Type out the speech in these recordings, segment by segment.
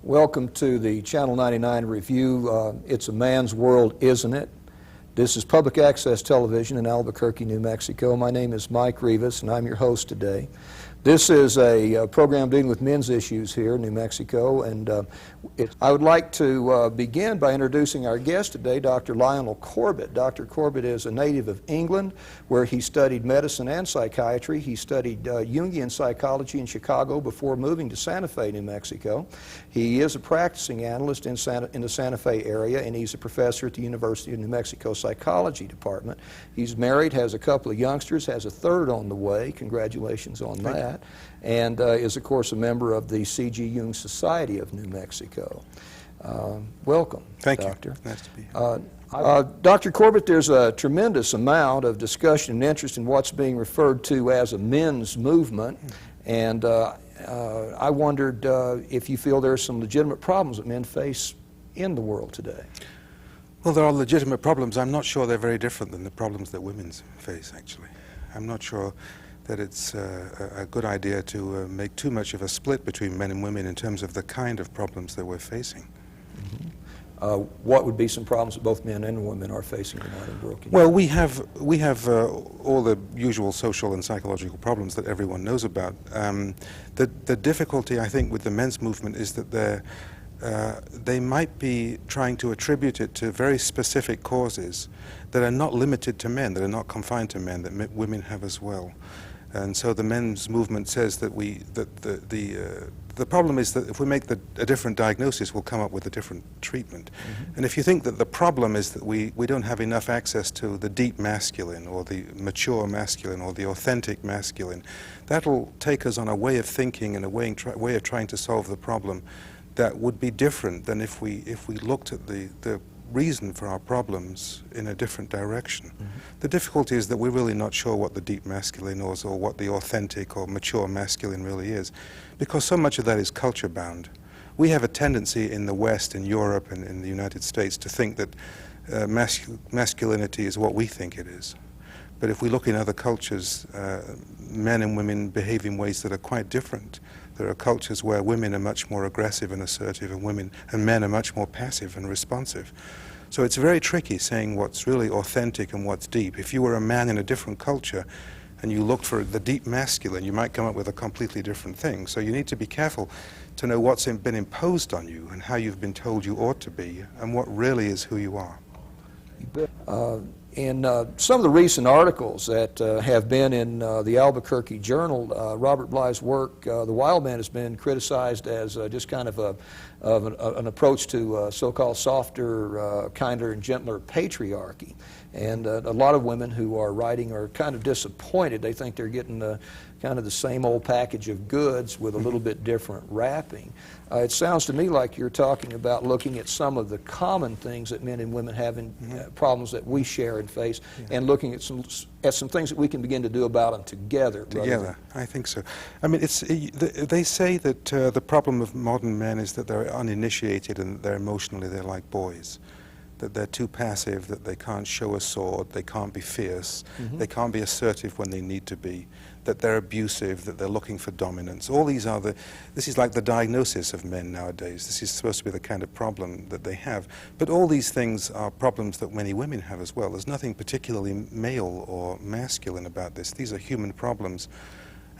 Welcome to the Channel 99 review. It's a man's world, isn't it? This is public access television in Albuquerque, New Mexico. My name is Mike Rivas, and I'm your host today. This is a program dealing with men's issues here in New Mexico, and I would like to begin by introducing our guest today, Dr. Lionel Corbett. Dr. Corbett is a native of England, where he studied medicine and psychiatry. He studied Jungian psychology in Chicago before moving to Santa Fe, New Mexico. He is a practicing analyst in the Santa Fe area, and he's a professor at the University of New Mexico Psychology Department. He's married, has a couple of youngsters, has a third on the way. Congratulations on that. And is, of course, a member of the C.G. Jung Society of New Mexico. Welcome, Thank Doctor. you. Nice to be here. Dr. Corbett, there's a tremendous amount of discussion and interest in what's being referred to as a men's movement, and I wondered if you feel there are some legitimate problems that men face in the world today. Well, there are legitimate problems. I'm not sure they're very different than the problems that women face, actually. I'm not sure that it's a good idea to make too much of a split between men and women in terms of the kind of problems that we're facing. Mm-hmm. What would be some problems that both men and women are facing in the modern world? Well, we have all the usual social and psychological problems that everyone knows about. The difficulty, I think, with the men's movement is that they might be trying to attribute it to very specific causes that are not limited to men, that are not confined to men, that women have as well. And so the men's movement says that the problem is that if we make a different diagnosis, we'll come up with a different treatment. Mm-hmm. And if you think that the problem is that we don't have enough access to the deep masculine or the mature masculine or the authentic masculine, that'll take us on a way of thinking and a way of trying to solve the problem that would be different than if we looked at the reason for our problems in a different direction. Mm-hmm. The difficulty is that we're really not sure what the deep masculine is or what the authentic or mature masculine really is, because so much of that is culture bound. We have a tendency in the West, in Europe and in the United States to think that masculinity is what we think it is. But if we look in other cultures, men and women behave in ways that are quite different. There are cultures where women are much more aggressive and assertive, and men are much more passive and responsive. So it's very tricky saying what's really authentic and what's deep. If you were a man in a different culture and you looked for the deep masculine, you might come up with a completely different thing. So you need to be careful to know what's been imposed on you and how you've been told you ought to be and what really is who you are. In some of the recent articles that have been in the Albuquerque Journal, Robert Bly's work, The Wild Man, has been criticized as just kind of an approach to so-called softer, kinder, and gentler patriarchy. And a lot of women who are writing are kind of disappointed. They think they're getting kind of the same old package of goods with a little bit different wrapping. It sounds to me like you're talking about looking at some of the common things that men and women have in problems that we share and face, and looking at some things that we can begin to do about them together. Together, I think so. I mean, they say that the problem of modern men is that they're uninitiated and they're like boys. That they're too passive, that they can't show a sword, they can't be fierce, they can't be assertive when they need to be, that they're abusive, that they're looking for dominance. All these are this is like the diagnosis of men nowadays. This is supposed to be the kind of problem that they have. But all these things are problems that many women have as well. There's nothing particularly male or masculine about this. These are human problems.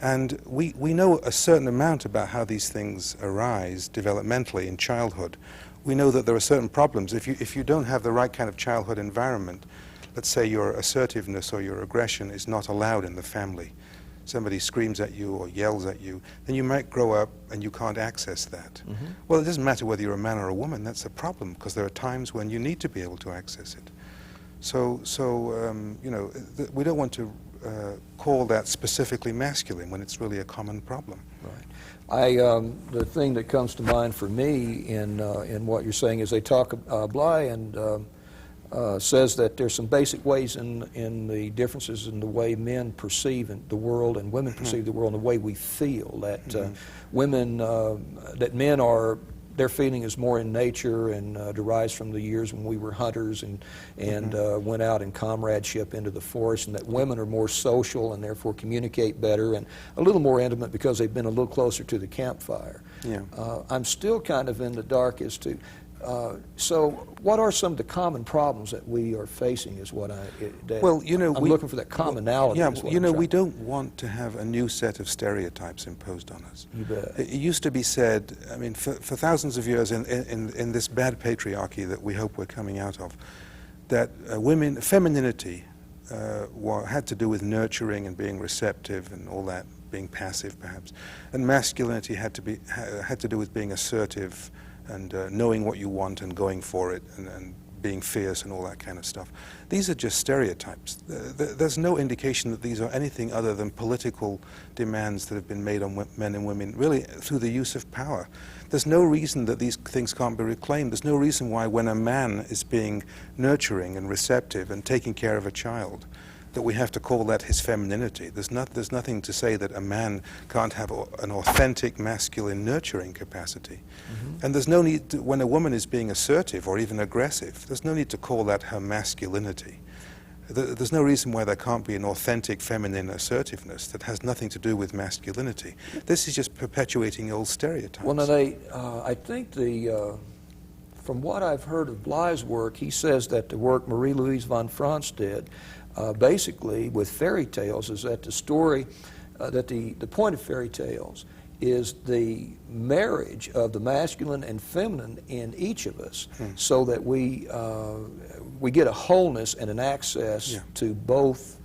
And we know a certain amount about how these things arise developmentally in childhood. We know that there are certain problems. If you don't have the right kind of childhood environment, let's say your assertiveness or your aggression is not allowed in the family. Somebody screams at you or yells at you, then you might grow up and you can't access that. Mm-hmm. Well, it doesn't matter whether you're a man or a woman. That's a problem, because there are times when you need to be able to access it. So you know, we don't want to call that specifically masculine when it's really a common problem. Right. The thing that comes to mind for me in what you're saying is they talk, Bly and says that there's some basic ways in the differences in the way men perceive the world and women perceive the world and the way we feel, that women, that men are their feeling is more in nature and derives from the years when we were hunters and went out in comradeship into the forest, and that women are more social and therefore communicate better and a little more intimate because they've been a little closer to the campfire. Yeah. I'm still kind of in the dark as to, so what are some of the common problems that we are facing is what well, you know, I'm looking for that commonality. Yeah, is what you know, I'm we don't want to have a new set of stereotypes imposed on us. You bet. It used to be said, I mean, for thousands of years in this bad patriarchy that we hope we're coming out of, that femininity had to do with nurturing and being receptive and all that, being passive perhaps, and masculinity had to do with being assertive and knowing what you want and going for it and being fierce and all that kind of stuff. These are just stereotypes. There's no indication that these are anything other than political demands that have been made on men and women, really through the use of power. There's no reason that these things can't be reclaimed. There's no reason why when a man is being nurturing and receptive and taking care of a child, that we have to call that his femininity. There's nothing to say that a man can't have an authentic masculine nurturing capacity. Mm-hmm. And there's no need to, when a woman is being assertive or even aggressive, there's no need to call that her masculinity. There's no reason why there can't be an authentic feminine assertiveness that has nothing to do with masculinity. This is just perpetuating old stereotypes. Well, now I think from what I've heard of Bly's work, he says that the work Marie-Louise von Franz did, basically with fairy tales, is that the story, that the point of fairy tales is the marriage of the masculine and feminine in each of us, so that we get a wholeness and an access to both.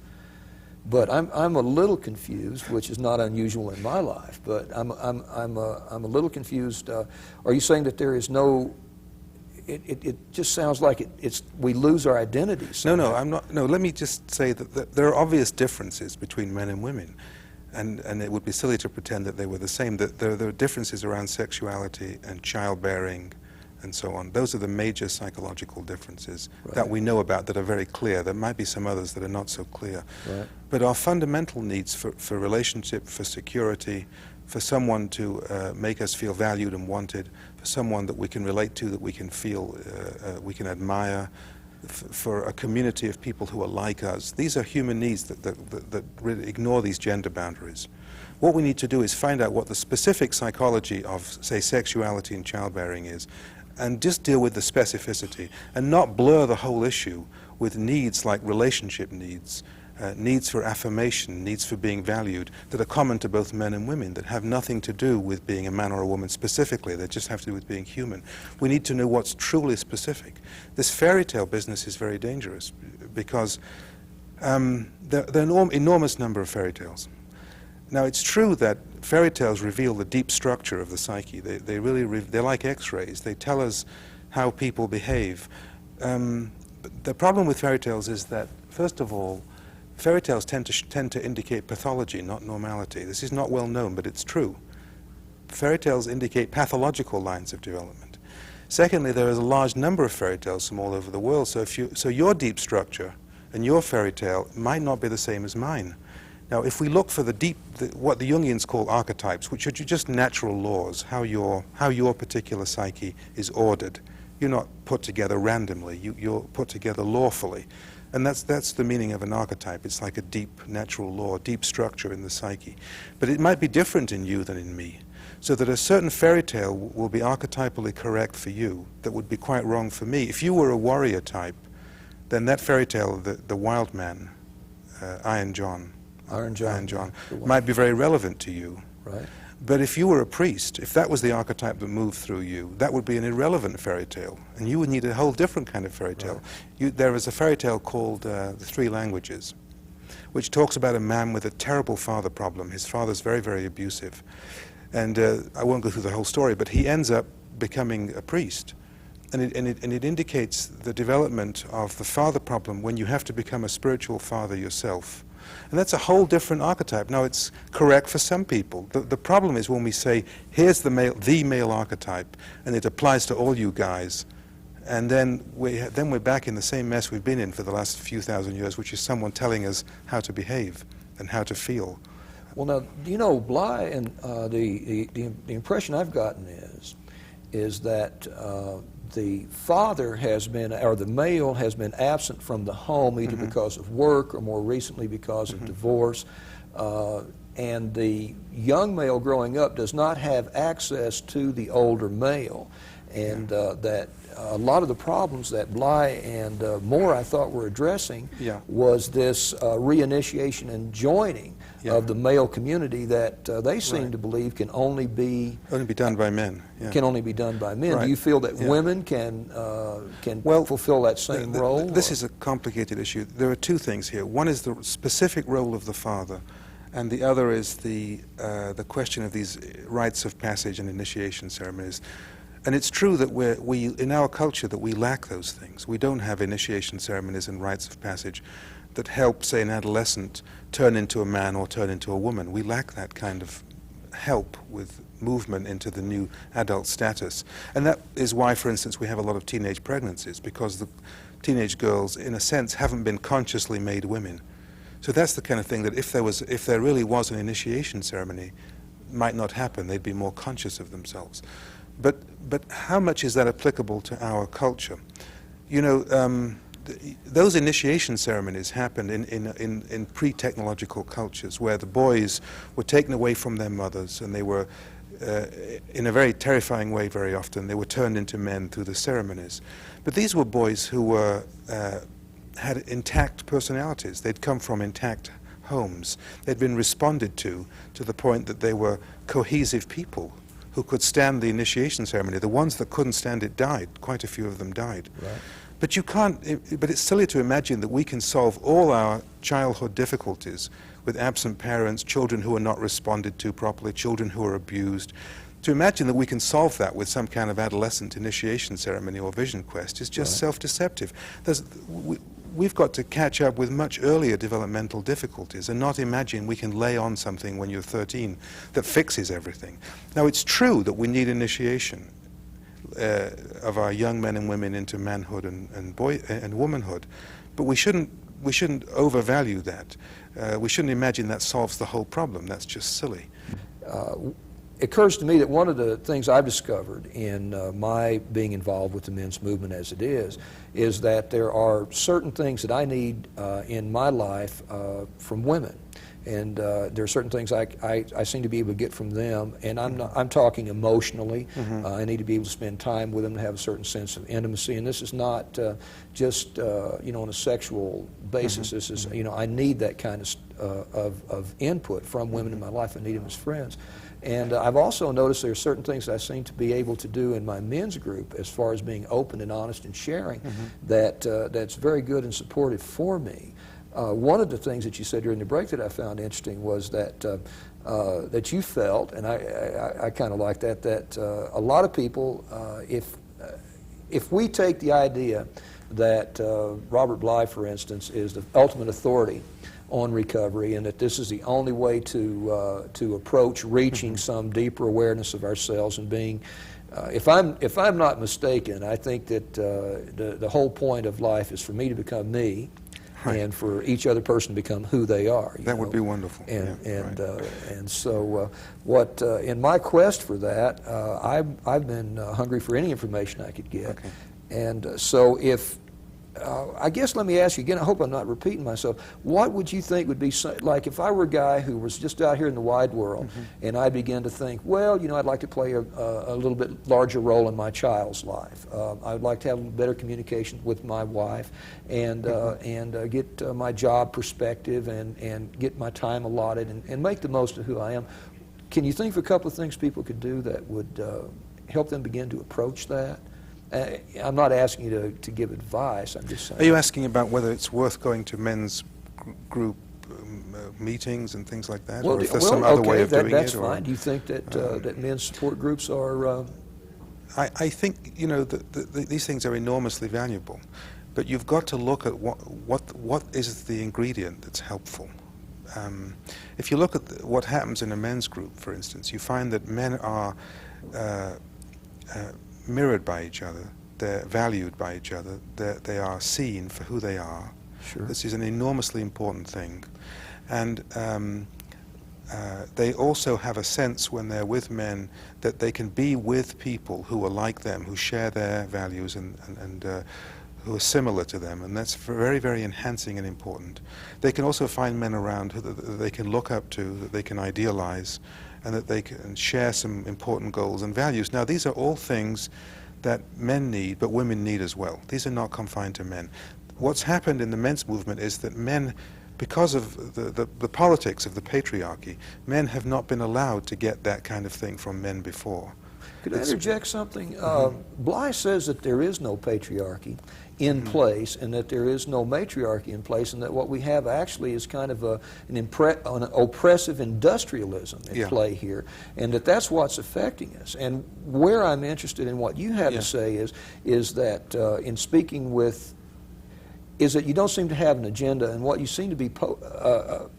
But I'm a little confused, which is not unusual in my life. But I'm a little confused. Are you saying that there is no? It just sounds like we lose our identity somehow. No, I'm not. No, let me just say that there are obvious differences between men and women, and it would be silly to pretend that they were the same. That there are differences around sexuality and childbearing, and so on. Those are the major psychological differences that we know about that are very clear. There might be some others that are not so clear. Right. But our fundamental needs for relationship, for security, for someone to make us feel valued and wanted, for someone that we can relate to, that we can feel, we can admire, for a community of people who are like us. These are human needs that really ignore these gender boundaries. What we need to do is find out what the specific psychology of, say, sexuality and childbearing is, and just deal with the specificity, and not blur the whole issue with needs like relationship needs, needs for affirmation, needs for being valued, that are common to both men and women, that have nothing to do with being a man or a woman specifically. They just have to do with being human. We need to know what's truly specific. This fairy tale business is very dangerous because there are an enormous number of fairy tales. Now, it's true that fairy tales reveal the deep structure of the psyche. They're like X-rays. They tell us how people behave. But the problem with fairy tales is that, first of all, fairy tales tend to indicate pathology, not normality. This is not well known, but it's true. Fairy tales indicate pathological lines of development. Secondly, there is a large number of fairy tales from all over the world, so your deep structure and your fairy tale might not be the same as mine. Now, if we look for what the Jungians call archetypes, which are just natural laws, how your particular psyche is ordered, you're not put together randomly, you're put together lawfully. And that's the meaning of an archetype. It's like a deep natural law, deep structure in the psyche. But it might be different in you than in me. So that a certain fairy tale will be archetypally correct for you that would be quite wrong for me. If you were a warrior type, then that fairy tale, the wild man, Iron John, might be very relevant to you. Right. But if you were a priest, if that was the archetype that moved through you, that would be an irrelevant fairy tale, and you would need a whole different kind of fairy tale. Right. There is a fairy tale called The Three Languages, which talks about a man with a terrible father problem. His father's very, very abusive. And I won't go through the whole story, but he ends up becoming a priest. And it indicates the development of the father problem when you have to become a spiritual father yourself. And that's a whole different archetype. Now, it's correct for some people. The problem is when we say, here's the male archetype, and it applies to all you guys, and then we're back in the same mess we've been in for the last few thousand years, which is someone telling us how to behave and how to feel. Well, now, you know, Bly, and the impression I've gotten is that the father has been, or the male has been absent from the home either because of work or more recently because of divorce. And the young male growing up does not have access to the older male. And that a lot of the problems that Bly and Moore, I thought, were addressing was this reinitiation and joining of the male community that they seem to believe can only be done by men. Can only be done by men. Do you feel that women can fulfill that same role? This is a complicated issue. There are two things here. One is the specific role of the father, and the other is the question of these rites of passage and initiation ceremonies. And it's true that we in our culture that we lack those things. We don't have initiation ceremonies and rites of passage that help, say, an adolescent turn into a man or turn into a woman. We lack that kind of help with movement into the new adult status. And that is why, for instance, we have a lot of teenage pregnancies, because the teenage girls, in a sense, haven't been consciously made women. So that's the kind of thing that if there really was an initiation ceremony, might not happen. They'd be more conscious of themselves. But how much is that applicable to our culture? You know, those initiation ceremonies happened in pre-technological cultures where the boys were taken away from their mothers, and they were, in a very terrifying way very often, they were turned into men through the ceremonies. But these were boys who were, had intact personalities. They'd come from intact homes. They'd been responded to the point that they were cohesive people who could stand the initiation ceremony. The ones that couldn't stand it died. Quite a few of them died. Right. But you can't, but it's silly to imagine that we can solve all our childhood difficulties with absent parents, children who are not responded to properly, children who are abused. To imagine that we can solve that with some kind of adolescent initiation ceremony or vision quest is just self-deceptive. We've got to catch up with much earlier developmental difficulties and not imagine we can lay on something when you're 13 that fixes everything. Now, it's true that we need initiation of our young men and women into manhood and womanhood, but we shouldn't overvalue that. We shouldn't imagine that solves the whole problem. That's just silly. It occurs to me that one of the things I've discovered in my being involved with the men's movement as it is that there are certain things that I need in my life from women. And there are certain things I seem to be able to get from them, and I'm talking emotionally. I need to be able to spend time with them to have a certain sense of intimacy, and this is not just you know, on a sexual basis. This is, you know, I need that kind of input from women in my life. I need them as friends. And I've also noticed there are certain things that I seem to be able to do in my men's group as far as being open and honest and sharing that's very good and supportive for me. One of the things that you said during the break that I found interesting was that that you felt, and I kind of like that a lot of people, if we take the idea that Robert Bly, for instance, is the ultimate authority on recovery, and that this is the only way to approach reaching some deeper awareness of ourselves and being. If I'm not mistaken, I think that the whole point of life is for me to become me, and for each other person to become who they are. That would be wonderful. And so, what in my quest for that, I've been hungry for any information I could get, and so if. I guess let me ask you again, I hope I'm not repeating myself, what would you think would be, like if I were a guy who was just out here in the wide world and I began to think, well, you know, I'd like to play a little bit larger role in my child's life. I'd like to have better communication with my wife and get my job perspective and get my time allotted and make the most of who I am. Can you think of a couple of things people could do that would help them begin to approach that? I'm not asking you to give advice, I'm just saying. Are you asking about whether it's worth going to men's group meetings and things like that? Well, or if there's some other way of doing that's it? That's fine. Do you think that, that men's support groups are... I think, you know, these things are enormously valuable, but you've got to look at what is the ingredient that's helpful. If you look at what happens in a men's group, for instance, you find that men are mirrored by each other, they're valued by each other, they are seen for who they are. Sure. This is an enormously important thing. And they also have a sense when they're with men that they can be with people who are like them, who share their values and who are similar to them, and that's very, very enhancing and important. They can also find men around that they can look up to, that they can idealize, and that they can share some important goals and values. Now, these are all things that men need, but women need as well. These are not confined to men. What's happened in the men's movement is that men, because of the politics of the patriarchy, men have not been allowed to get that kind of thing from men before. Could I interject something? Bly says that there is no patriarchy in place, and that there is no matriarchy in place, and that what we have actually is kind of an oppressive industrialism in play here, and that's what's affecting us. And where I'm interested in what you have to say is that in speaking with, is that you don't seem to have an agenda, and what you seem to be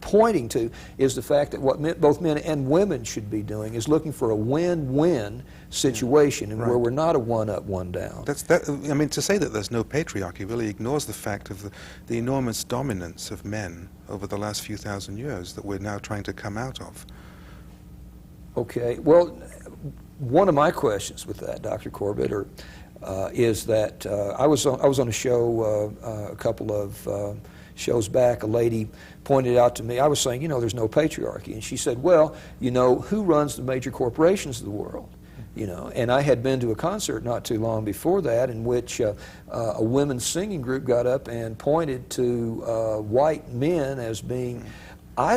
pointing to is the fact that what both men and women should be doing is looking for a win-win situation, and where we're not a one-up, one-down. I mean, to say that there's no patriarchy really ignores the fact of the enormous dominance of men over the last few thousand years that we're now trying to come out of. Okay, well, one of my questions with that, Dr. Corbett, is that I was on a show a couple of shows back. A lady pointed out to me, I was saying, you know, there's no patriarchy, and she said, well, you know, who runs the major corporations of the world? You know, and I had been to a concert not too long before that in which a women's singing group got up and pointed to white men as being. I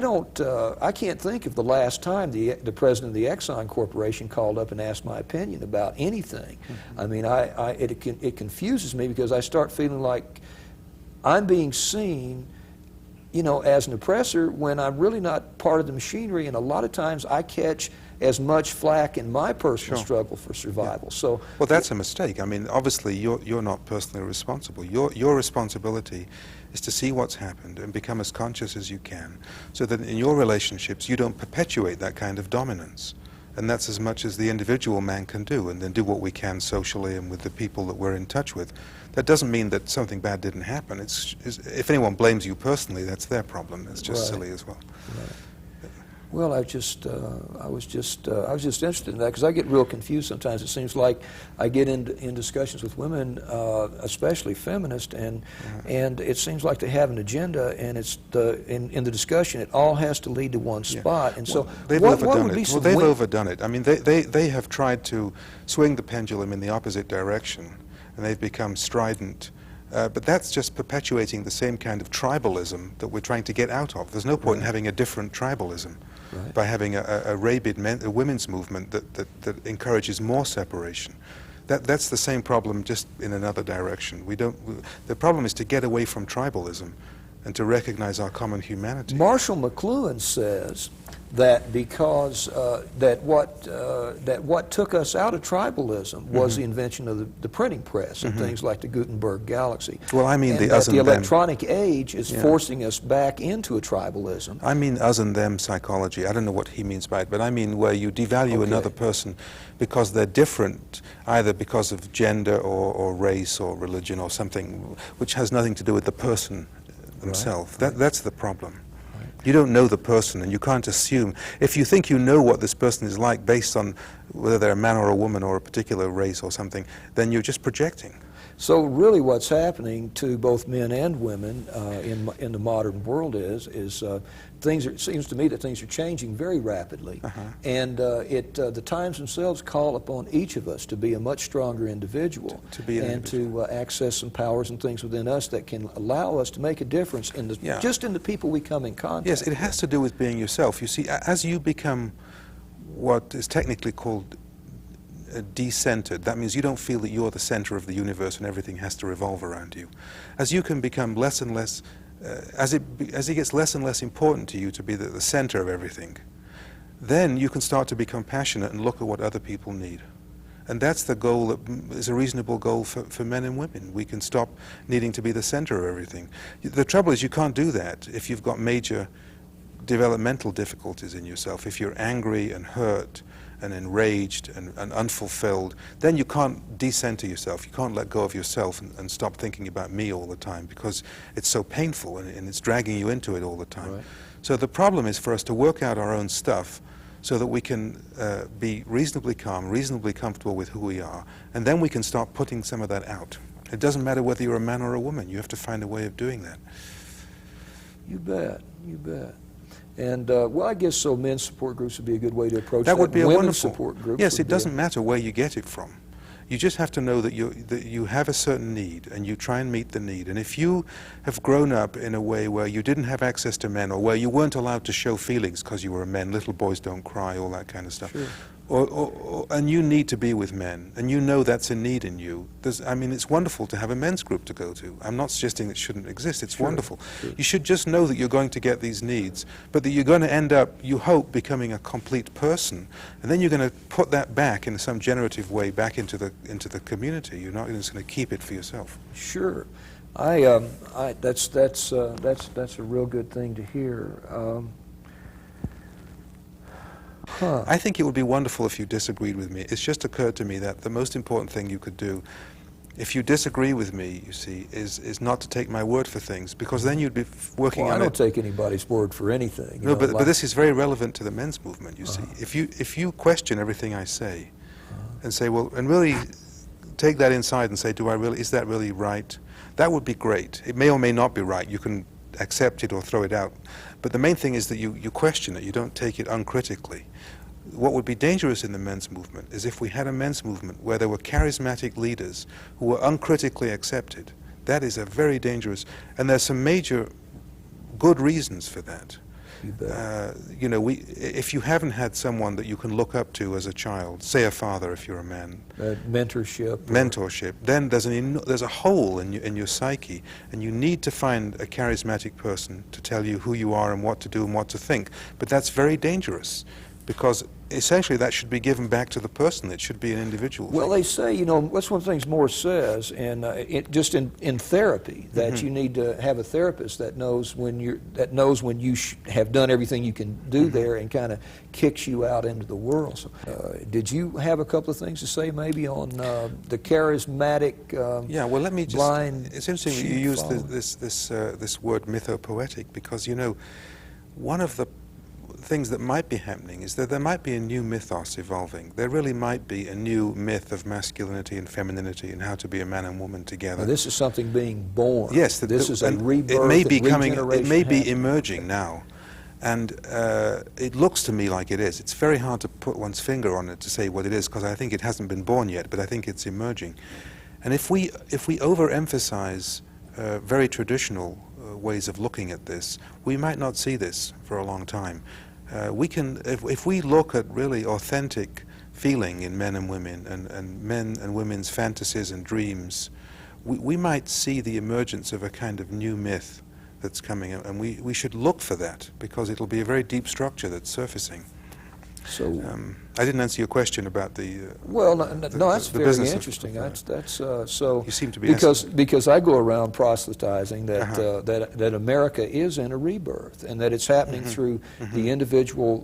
can't think of the last time the president of the Exxon Corporation called up and asked my opinion about anything. I mean, it confuses me, because I start feeling like I'm being seen, you know, as an oppressor when I'm really not part of the machinery, and a lot of times I catch as much flack in my personal struggle for survival. So, well, that's a mistake. I mean, obviously, you're not personally responsible. Your responsibility is to see what's happened and become as conscious as you can, so that in your relationships you don't perpetuate that kind of dominance. And that's as much as the individual man can do, and then do what we can socially and with the people that we're in touch with. That doesn't mean that something bad didn't happen. If anyone blames you personally, that's their problem. That's just silly as well. Right. Well, I was just interested in that, because I get real confused sometimes. It seems like I get in discussions with women, especially feminists, and it seems like they have an agenda, and it's in the discussion it all has to lead to one spot. And so they've overdone it. Well, they've overdone it. I mean, they have tried to swing the pendulum in the opposite direction, and they've become strident. But that's just perpetuating the same kind of tribalism that we're trying to get out of. There's no point in having a different tribalism by having a rabid women's movement that encourages more separation. That's the same problem, just in another direction. The problem is to get away from tribalism and to recognize our common humanity. Marshall McLuhan says that because that what took us out of tribalism was the invention of the printing press and things like the Gutenberg Galaxy. Well, I mean, and the us and the them. electronic age is forcing us back into a tribalism. I mean us and them psychology. I don't know what he means by it, but I mean where you devalue another person because they're different, either because of gender or race or religion or something, which has nothing to do with the person themselves. That's the problem. You don't know the person, and you can't assume. If you think you know what this person is like based on whether they're a man or a woman or a particular race or something, then you're just projecting. So really what's happening to both men and women in the modern world is it seems to me that things are changing very rapidly, and the times themselves call upon each of us to be a much stronger individual, to access some powers and things within us that can allow us to make a difference in just in the people we come in contact with. Yes, it has to do with being yourself. You see, as you become what is technically called decentered, that means you don't feel that you're the center of the universe and everything has to revolve around you. As you can become less and less, as it gets less and less important to you to be the center of everything, then you can start to be compassionate and look at what other people need. And that's the goal that is a reasonable goal for men and women. We can stop needing to be the center of everything. The trouble is you can't do that if you've got major developmental difficulties in yourself, if you're angry and hurt and enraged and unfulfilled, then you can't decenter yourself. You can't let go of yourself and stop thinking about me all the time, because it's so painful and it's dragging you into it all the time. Right. So the problem is for us to work out our own stuff so that we can be reasonably calm, reasonably comfortable with who we are, and then we can start putting some of that out. It doesn't matter whether you're a man or a woman. You have to find a way of doing that. You bet, you bet. And, well, I guess so men's support groups would be a good way to approach that. That would be a Women's wonderful support groups. Yes, would it doesn't matter where you get it from. You just have to know that you have a certain need, and you try and meet the need. And if you have grown up in a way where you didn't have access to men, or where you weren't allowed to show feelings because you were a man, little boys don't cry, all that kind of stuff, Sure. And you need to be with men, and you know that's a need in you. I mean, it's wonderful to have a men's group to go to. I'm not suggesting it shouldn't exist. It's Sure. wonderful. Sure. You should just know that you're going to get these needs, but that you're going to end up, you hope, becoming a complete person, and then you're going to put that back in some generative way back into the community. You're not just going to keep it for yourself. Sure. That's a real good thing to hear. I think it would be wonderful if you disagreed with me. It's just occurred to me that the most important thing you could do, if you disagree with me, you see, is not to take my word for things, because then you'd be working Well, on I it. don't take anybody's word for anything. No, but this is very relevant to the men's movement, you see. If you question everything I say, and say, well, and really take that inside and say, is that really right? That would be great. It may or may not be right. You can accept it or throw it out. But the main thing is that you question it. You don't take it uncritically. What would be dangerous in the men's movement is if we had a men's movement where there were charismatic leaders who were uncritically accepted. That is a very dangerous, and there's some major good reasons for that. You bet. You know, if you haven't had someone that you can look up to as a child, say a father if you're a man, mentorship, then there's a hole in your psyche, and you need to find a charismatic person to tell you who you are and what to do and what to think. But that's very dangerous, because essentially that should be given back to the person. It should be an individual Well, thing. they say, you know, that's one of the things Morse says, and just in therapy, that you need to have a therapist that knows when you have done everything you can do there, and kind of kicks you out into the world. So, did you have a couple of things to say maybe on the charismatic? Yeah. Well, let me just. blind It's interesting that you sheep use following? this word mythopoetic, because, you know, one of the things that might be happening is that there might be a new mythos evolving. There really might be a new myth of masculinity and femininity and how to be a man and woman together. Now, this is something being born. Yes, this is a and rebirth. It may be coming. It regeneration may be happening. emerging now, and it looks to me like it is. It's very hard to put one's finger on it to say what it is, because I think it hasn't been born yet, but I think it's emerging. And if we overemphasize very traditional ways of looking at this, we might not see this for a long time. We can, if we look at really authentic feeling in men and women, and men and women's fantasies and dreams, we might see the emergence of a kind of new myth that's coming, and we should look for that, because it'll be a very deep structure that's surfacing. So, I didn't answer your question about the. well, no, that's the very business of- interesting. That's so. You seem to be because I go around proselytizing that Uh-huh. that America is in a rebirth, and that it's happening through the individual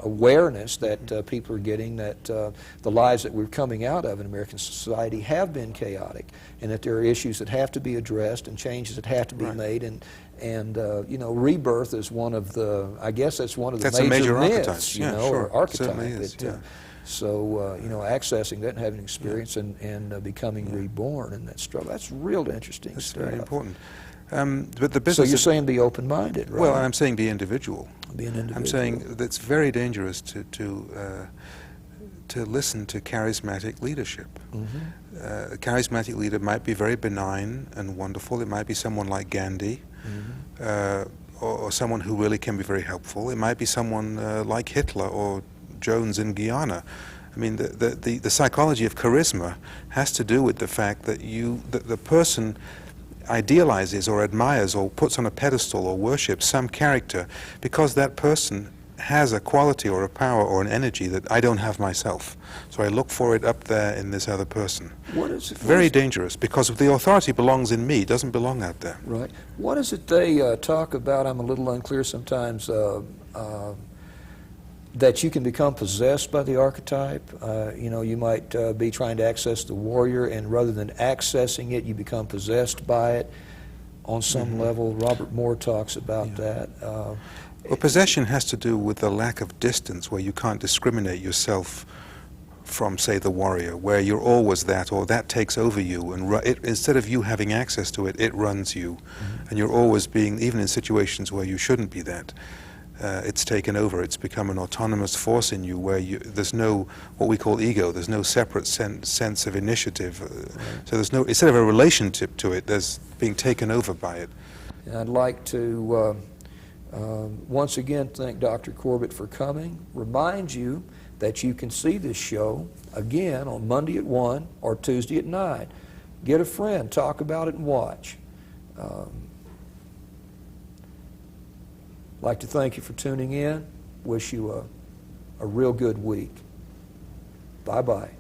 awareness that people are getting, that the lives that we're coming out of in American society have been chaotic, and that there are issues that have to be addressed and changes that have to be Right. made, and you know, rebirth is one of the, I guess that's one of the That's a major myths, archetype. you Yeah, know, sure. or archetype. Certainly is, that, yeah. So, you know, accessing that and having experience and becoming reborn in that struggle, that's real interesting That's stuff. very important. But the So business. you're saying be open-minded, right? Well, I'm saying be individual. Be an individual. I'm saying that it's very dangerous to listen to charismatic leadership. A charismatic leader might be very benign and wonderful. It might be someone like Gandhi, or someone who really can be very helpful. It might be someone like Hitler or Jones in Guyana. I mean, the psychology of charisma has to do with the fact that the person idealizes or admires or puts on a pedestal or worships some character because that person has a quality or a power or an energy that I don't have myself. So I look for it up there in this other person. What is it? Very dangerous, because the authority belongs in me, it doesn't belong out there. Right. What is it they talk about? I'm a little unclear sometimes. that you can become possessed by the archetype. You might be trying to access the warrior, and rather than accessing it, you become possessed by it on some level. Robert Moore talks about that. Well, possession has to do with the lack of distance, where you can't discriminate yourself from, say, the warrior, where you're always that, or that takes over you, and instead of you having access to it, it runs you, and you're always being, even in situations where you shouldn't be that, it's taken over. It's become an autonomous force in you, where there's no, what we call ego, there's no separate sense of initiative. So there's no, instead of a relationship to it, there's being taken over by it. And I'd like to once again thank Dr. Corbett for coming, remind you that you can see this show again on Monday at 1 or Tuesday at 9. Get a friend, talk about it, and watch. I'd like to thank you for tuning in. Wish you a real good week. Bye-bye.